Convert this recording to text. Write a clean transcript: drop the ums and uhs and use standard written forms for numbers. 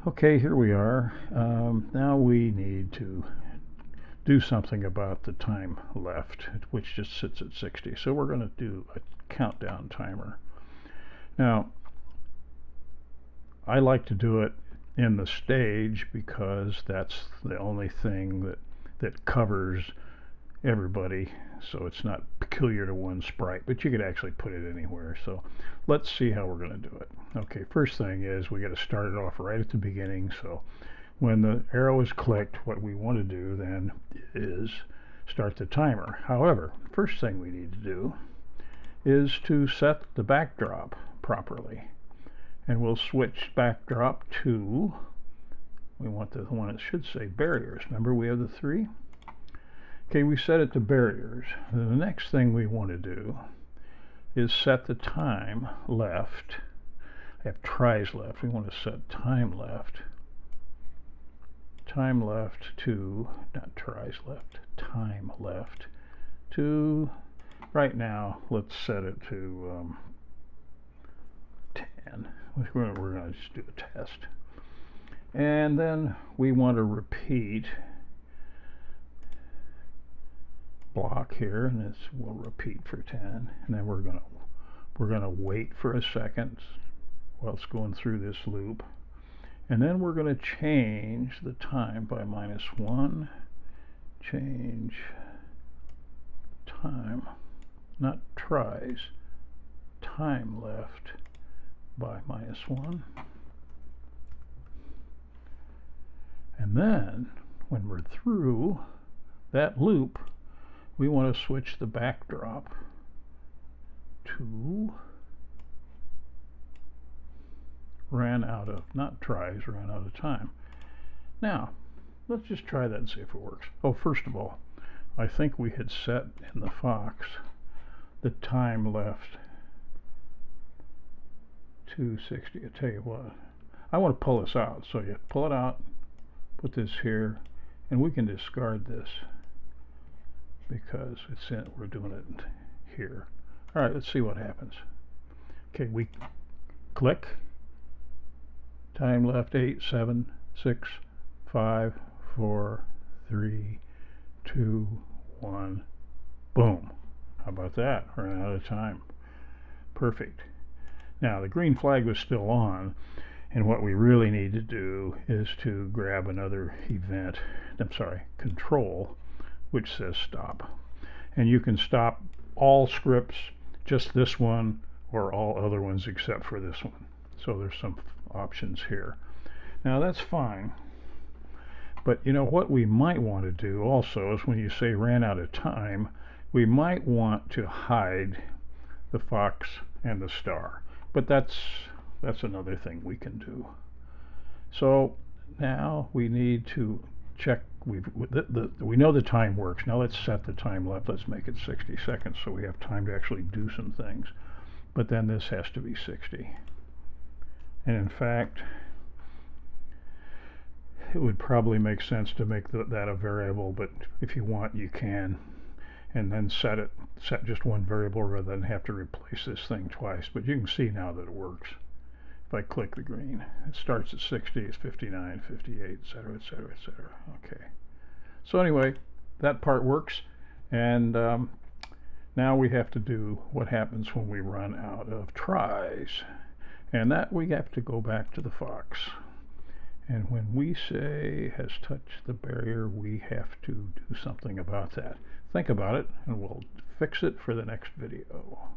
Okay, here we are. Now we need to do something about the time left, which just sits at 60. So we're going to do a countdown timer. Now, I like to do it in the stage because that's the only thing that covers everybody, so it's not peculiar to one sprite, but you could actually put it anywhere. So let's see how we're going to do it. Okay, first thing is we got to start it off right at the beginning. So when the arrow is clicked, what we want to do then is start the timer. However, first thing we need to do is to set the backdrop properly, and we'll switch backdrop to, we want the one that should say barriers. Remember, we have the three. Okay, we set it to barriers. The next thing we want to do is set the time left. I have tries left. We want to set time left to, not tries left, time left to, right now, let's set it to 10. We're going to just do a test. And then we want to repeat block here, and this will repeat for 10, and then we're gonna wait for a second while it's going through this loop, and then we're going to change the time by -1. Change time, not tries, time left by -1, and then when we're through that loop, we want to switch the backdrop to ran out of, not tries, ran out of time. Now, let's just try that and see if it works. Oh, first of all, I think we had set in the Fox the time left to 60. I tell you what, I want to pull this out. So you pull it out, put this here, and we can discard this because it's in, we're doing it here. All right, let's see what happens. Okay, we click. Time left 8, 7, 6, 5, 4, 3, 2, 1. Boom. How about that? Ran out of time. Perfect. Now the green flag was still on, and what we really need to do is to grab another event, control, which says stop. And you can stop all scripts, just this one, or all other ones except for this one. So there's some options here. Now that's fine, but you know what we might want to do also is when you say ran out of time, we might want to hide the fox and the star, but that's another thing we can do. So now we need to check. We know the time works. Now let's set the time left. Let's make it 60 seconds so we have time to actually do some things. But then this has to be 60. And in fact, it would probably make sense to make that a variable, but if you want, you can. And then set just one variable rather than have to replace this thing twice. But you can see now that it works. If I click the green, it starts at 60, it's 59, 58, etc., etc., etc. Okay. So anyway, that part works, and now we have to do what happens when we run out of tries, and that we have to go back to the Fox. And when we say has touched the barrier, we have to do something about that. Think about it, and we'll fix it for the next video.